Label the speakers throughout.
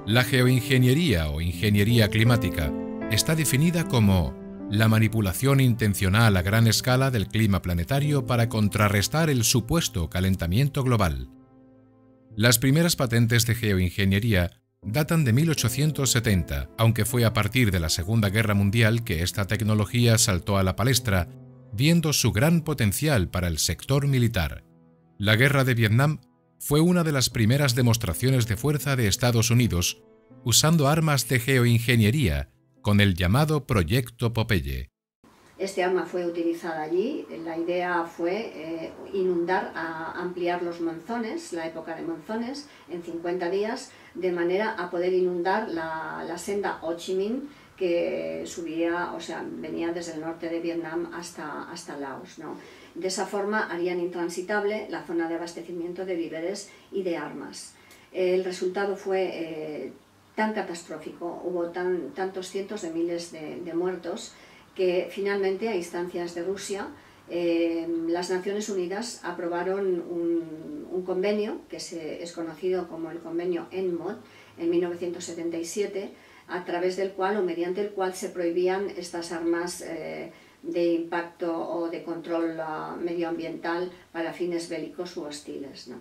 Speaker 1: La geoingeniería o ingeniería climática está definida como la manipulación intencional a gran escala del clima planetario para contrarrestar el supuesto calentamiento global. Las primeras patentes de geoingeniería datan de 1870, aunque fue a partir de la Segunda Guerra Mundial que esta tecnología saltó a la palestra, viendo su gran potencial para el sector militar. La Guerra de Vietnam fue una de las primeras demostraciones de fuerza de Estados Unidos usando armas de geoingeniería con el llamado Proyecto Popeye.
Speaker 2: Este arma fue utilizada allí. La idea fue ampliar los monzones, la época de monzones, en 50 días, de manera a poder inundar la senda Ho Chi Minh, que subía, venía desde el norte de Vietnam hasta Laos, ¿no? De esa forma harían intransitable la zona de abastecimiento de víveres y de armas. El resultado fue tan catastrófico, hubo tantos cientos de miles de muertos, que finalmente, a instancias de Rusia, las Naciones Unidas aprobaron un convenio, que es conocido como el convenio ENMOD, en 1977, a través del cual o mediante el cual se prohibían estas armas de impacto o de control medioambiental para fines bélicos u hostiles, ¿no?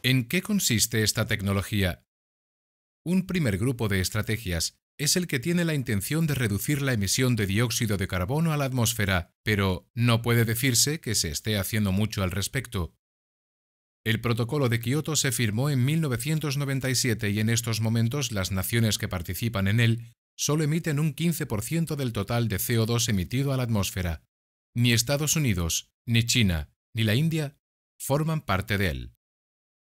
Speaker 1: ¿En qué consiste esta tecnología? Un primer grupo de estrategias es el que tiene la intención de reducir la emisión de dióxido de carbono a la atmósfera, pero no puede decirse que se esté haciendo mucho al respecto. El Protocolo de Kioto se firmó en 1997 y en estos momentos las naciones que participan en él solo emiten un 15% del total de CO2 emitido a la atmósfera. Ni Estados Unidos, ni China, ni la India forman parte de él.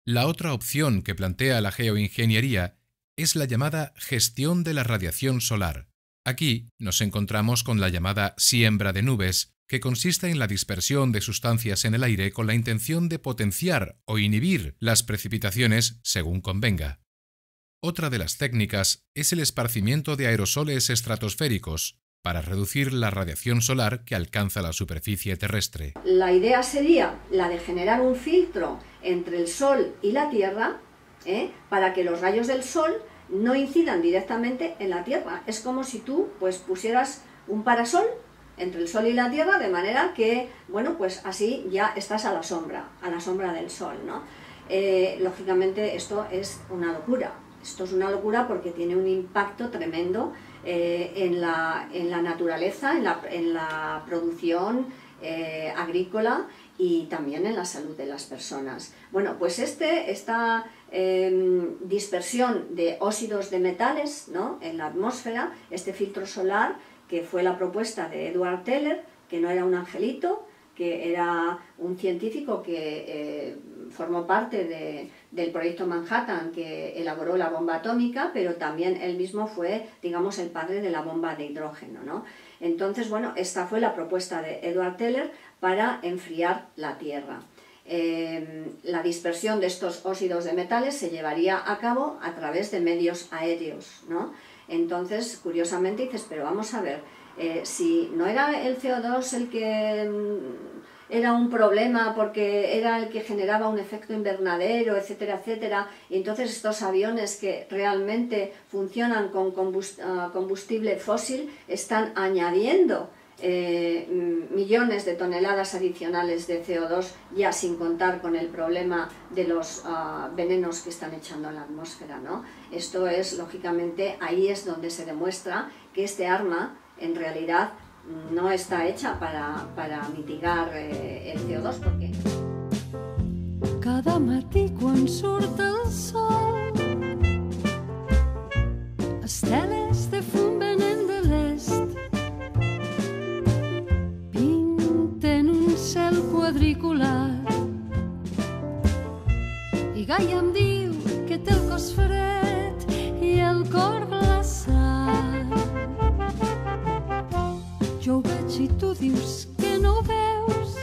Speaker 1: La otra opción que plantea la geoingeniería es la llamada gestión de la radiación solar. Aquí nos encontramos con la llamada siembra de nubes, que consiste en la dispersión de sustancias en el aire con la intención de potenciar o inhibir las precipitaciones según convenga. Otra de las técnicas es el esparcimiento de aerosoles estratosféricos para reducir la radiación solar que alcanza la superficie terrestre.
Speaker 2: La idea sería la de generar un filtro entre el Sol y la Tierra, para que los rayos del Sol no incidan directamente en la Tierra. Es como si tú pusieras un parasol entre el Sol y la Tierra, de manera que, así ya estás a la sombra del Sol, ¿no? Lógicamente esto es una locura. Esto es una locura porque tiene un impacto tremendo en la naturaleza, en la producción agrícola y también en la salud de las personas. Bueno, pues esta dispersión de óxidos de metales, ¿no?, en la atmósfera, este filtro solar, que fue la propuesta de Edward Teller, que no era un angelito, que era un científico que formó parte del proyecto Manhattan, que elaboró la bomba atómica, pero también él mismo fue, digamos, el padre de la bomba de hidrógeno, ¿no? Entonces, bueno, esta fue la propuesta de Edward Teller para enfriar la Tierra. La dispersión de estos óxidos de metales se llevaría a cabo a través de medios aéreos, ¿no? Entonces, curiosamente dices, pero vamos a ver, si no era el CO2 el que era un problema porque era el que generaba un efecto invernadero, etcétera, etcétera, y entonces estos aviones que realmente funcionan con combustible fósil están añadiendo millones de toneladas adicionales de CO2, ya sin contar con el problema de los venenos que están echando a la atmósfera, ¿no? Esto es, lógicamente, ahí es donde se demuestra que este arma en realidad no está hecha para mitigar el CO2, porque
Speaker 3: cada matí quan surt el sol esteles de fum venen de l'est pinten un cel quadricular i Gaia em diu que té el cos fred i el cor glaçat. Jo ho veig i tu dius que no ho veus,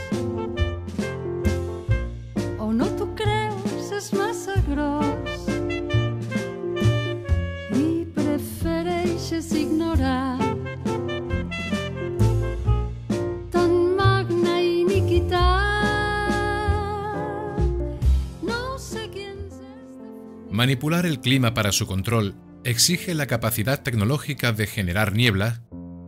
Speaker 3: o no t'ho creus, és massa gros i prefereixes ignorar tan magna iniquitat. No sé quién es
Speaker 1: Manipular el clima para su control exige la capacidad tecnológica de generar niebla,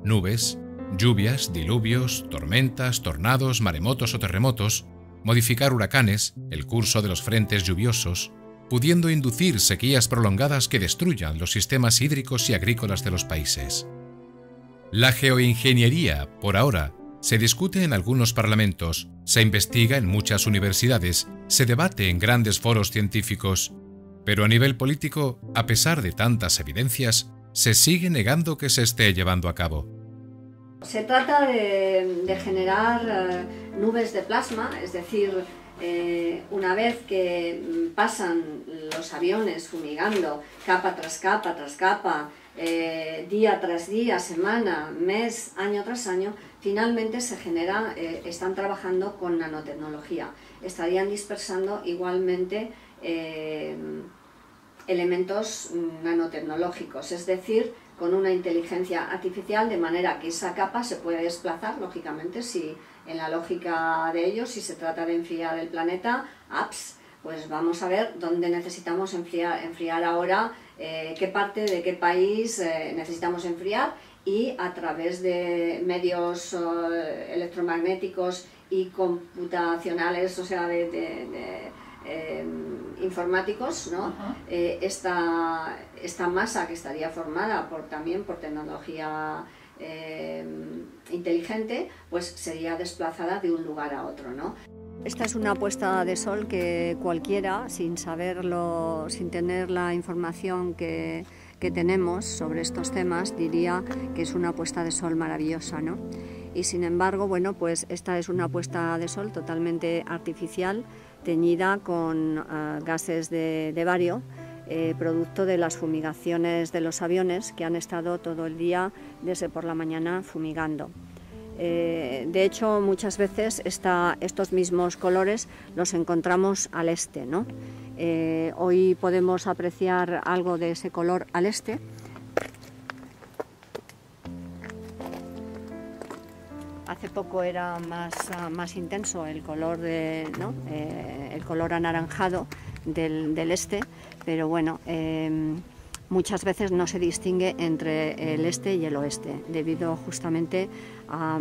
Speaker 1: nubes, lluvias, diluvios, tormentas, tornados, maremotos o terremotos, modificar huracanes, el curso de los frentes lluviosos, pudiendo inducir sequías prolongadas que destruyan los sistemas hídricos y agrícolas de los países. La geoingeniería, por ahora, se discute en algunos parlamentos, se investiga en muchas universidades, se debate en grandes foros científicos, pero a nivel político, a pesar de tantas evidencias, se sigue negando que se esté llevando a cabo.
Speaker 2: Se trata de generar nubes de plasma, es decir, una vez que pasan los aviones fumigando capa tras capa tras capa, día tras día, semana, mes, año tras año, finalmente se genera, están trabajando con nanotecnología. Estarían dispersando igualmente elementos nanotecnológicos, es decir, con una inteligencia artificial, de manera que esa capa se puede desplazar, lógicamente, si en la lógica de ellos, si se trata de enfriar el planeta, pues vamos a ver dónde necesitamos enfriar ahora, qué parte de qué país necesitamos enfriar, y a través de medios electromagnéticos y computacionales, o sea, informáticos, ¿no? Esta masa que estaría formada también por tecnología inteligente, pues sería desplazada de un lugar a otro, ¿no? Esta es una puesta de sol que cualquiera, sin saberlo, sin tener la información que tenemos sobre estos temas, diría que es una puesta de sol maravillosa, ¿no? Y sin embargo, bueno, pues esta es una puesta de sol totalmente artificial, teñida con gases de bario, producto de las fumigaciones de los aviones que han estado todo el día desde por la mañana fumigando. De hecho, muchas veces estos mismos colores los encontramos al este, ¿no? Hoy podemos apreciar algo de ese color al este. Hace poco era más intenso el color, ¿no? El color anaranjado del este, pero bueno, muchas veces no se distingue entre el este y el oeste, debido justamente a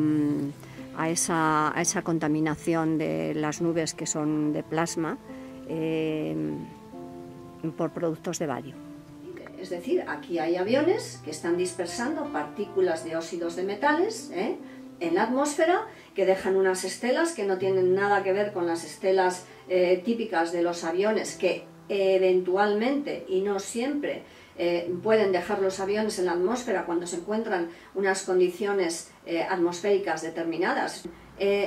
Speaker 2: esa contaminación de las nubes que son de plasma por productos de bario. Es decir, aquí hay aviones que están dispersando partículas de óxidos de metales, en la atmósfera, que dejan unas estelas que no tienen nada que ver con las estelas típicas de los aviones, que eventualmente y no siempre pueden dejar los aviones en la atmósfera cuando se encuentran unas condiciones atmosféricas determinadas.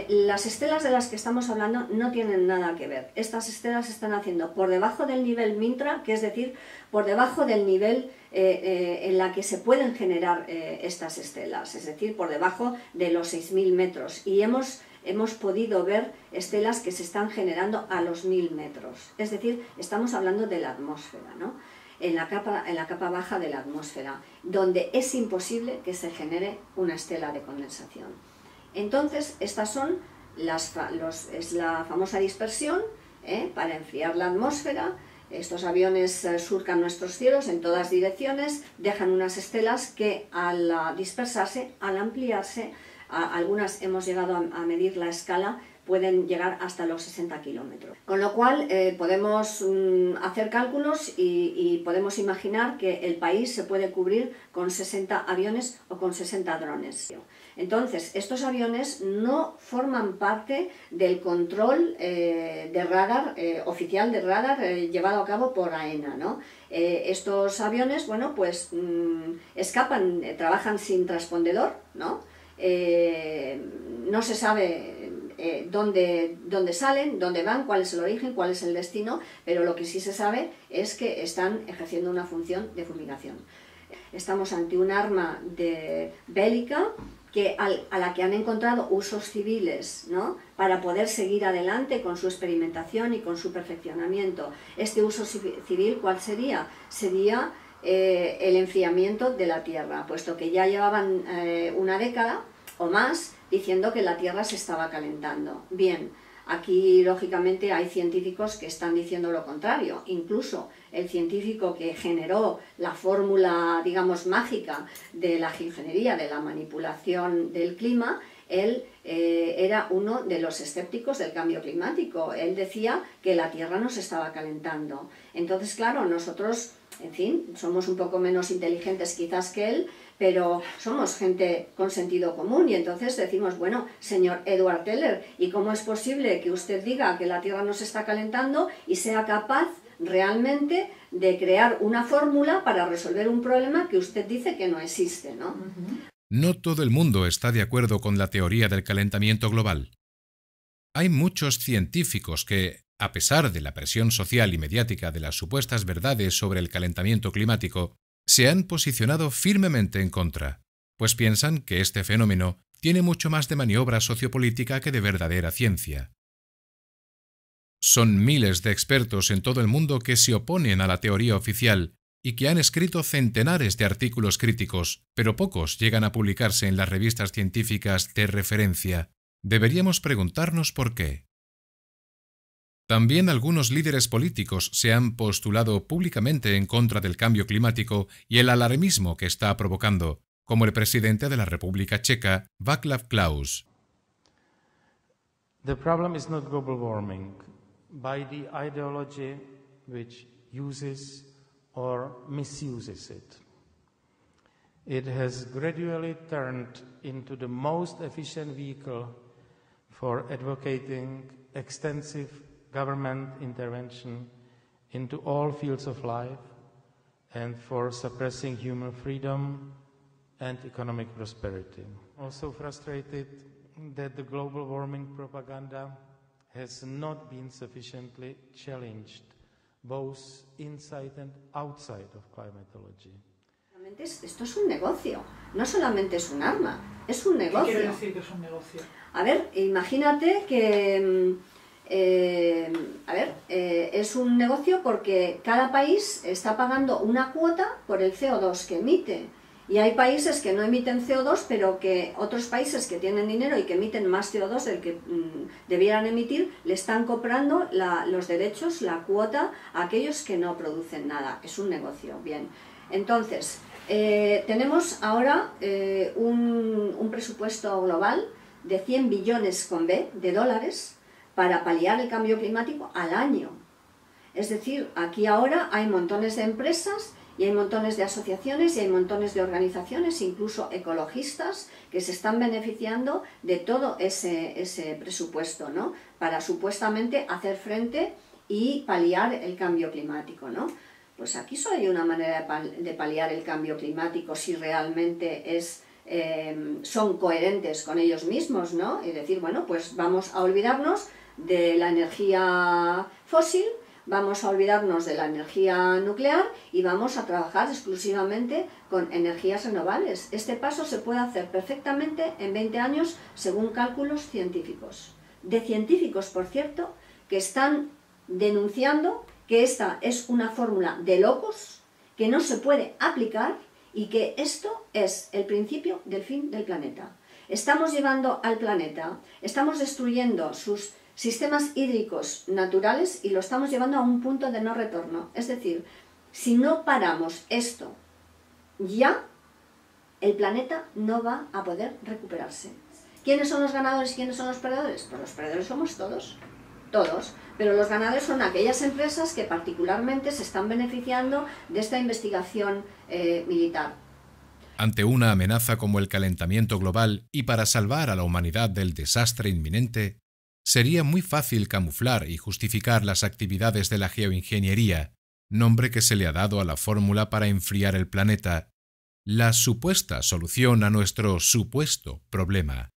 Speaker 2: Las estelas de las que estamos hablando no tienen nada que ver. Estas estelas se están haciendo por debajo del nivel Mintra, que es decir, por debajo del nivel en la que se pueden generar estas estelas, es decir, por debajo de los 6.000 metros. Y hemos podido ver estelas que se están generando a los 1.000 metros. Es decir, estamos hablando de la atmósfera, ¿no? En la capa baja de la atmósfera, donde es imposible que se genere una estela de condensación. Entonces, estas son es la famosa dispersión para enfriar la atmósfera. Estos aviones surcan nuestros cielos en todas direcciones, dejan unas estelas que al dispersarse, al ampliarse, algunas hemos llegado a medir la escala, pueden llegar hasta los 60 kilómetros. Con lo cual podemos hacer cálculos y podemos imaginar que el país se puede cubrir con 60 aviones o con 60 drones. Entonces, estos aviones no forman parte del control de radar, oficial de radar, llevado a cabo por AENA, ¿no? Estos aviones, bueno, pues escapan, trabajan sin transpondedor, ¿no? No se sabe dónde salen, dónde van, cuál es el origen, cuál es el destino, pero lo que sí se sabe es que están ejerciendo una función de fumigación. Estamos ante un arma bélica a la que han encontrado usos civiles, ¿no? Para poder seguir adelante con su experimentación y con su perfeccionamiento. Este uso civil, ¿cuál sería? Sería el enfriamiento de la Tierra, puesto que ya llevaban una década o más diciendo que la Tierra se estaba calentando. Bien, Aquí, lógicamente, hay científicos que están diciendo lo contrario. Incluso el científico que generó la fórmula, digamos, mágica de la geoingeniería, de la manipulación del clima, él era uno de los escépticos del cambio climático. Él decía que la Tierra no se estaba calentando. Entonces, claro, nosotros, en fin, somos un poco menos inteligentes quizás que él, pero somos gente con sentido común y entonces decimos, bueno, señor Edward Teller, ¿y cómo es posible que usted diga que la Tierra no se está calentando y sea capaz realmente de crear una fórmula para resolver un problema que usted dice que no existe, ¿no?
Speaker 1: No todo el mundo está de acuerdo con la teoría del calentamiento global. Hay muchos científicos que, a pesar de la presión social y mediática de las supuestas verdades sobre el calentamiento climático, se han posicionado firmemente en contra, pues piensan que este fenómeno tiene mucho más de maniobra sociopolítica que de verdadera ciencia. Son miles de expertos en todo el mundo que se oponen a la teoría oficial y que han escrito centenares de artículos críticos, pero pocos llegan a publicarse en las revistas científicas de referencia. Deberíamos preguntarnos por qué. También algunos líderes políticos se han postulado públicamente en contra del cambio climático y el alarmismo que está provocando, como el presidente de la República Checa, Václav Klaus.
Speaker 4: The problem is not global warming by the ideology which uses or misuses it. It has gradually turned into the most efficient vehicle for advocating extensive government intervention into all fields of life and for suppressing human freedom and economic prosperity. Also frustrated that the global warming propaganda has not been sufficiently challenged, both inside and outside of climatology.
Speaker 2: Esto es un negocio, no solamente es un arma, es un negocio.
Speaker 5: ¿Qué quiere decir que es un negocio?
Speaker 2: A ver, imagínate que es un negocio porque cada país está pagando una cuota por el CO2 que emite. Y hay países que no emiten CO2, pero que otros países que tienen dinero y que emiten más CO2 del que debieran emitir, le están comprando los derechos, la cuota, a aquellos que no producen nada. Es un negocio, bien. Entonces, tenemos ahora un presupuesto global de 100 billones con B de dólares para paliar el cambio climático al año. Es decir, aquí ahora hay montones de empresas y hay montones de asociaciones y hay montones de organizaciones, incluso ecologistas, que se están beneficiando de todo ese presupuesto, ¿no? Para supuestamente hacer frente y paliar el cambio climático, ¿no? Pues aquí solo hay una manera de paliar el cambio climático si realmente son coherentes con ellos mismos, ¿no? Y decir, bueno, pues vamos a olvidarnos de la energía fósil, vamos a olvidarnos de la energía nuclear y vamos a trabajar exclusivamente con energías renovables. Este paso se puede hacer perfectamente en 20 años según cálculos científicos. De científicos, por cierto, que están denunciando que esta es una fórmula de locos, que no se puede aplicar y que esto es el principio del fin del planeta. Estamos llevando al planeta, estamos destruyendo sus sistemas hídricos naturales y lo estamos llevando a un punto de no retorno. Es decir, si no paramos esto ya, el planeta no va a poder recuperarse. ¿Quiénes son los ganadores y quiénes son los perdedores? Pues los perdedores somos todos, pero los ganadores son aquellas empresas que particularmente se están beneficiando de esta investigación militar.
Speaker 1: Ante una amenaza como el calentamiento global y para salvar a la humanidad del desastre inminente, sería muy fácil camuflar y justificar las actividades de la geoingeniería, nombre que se le ha dado a la fórmula para enfriar el planeta, la supuesta solución a nuestro supuesto problema.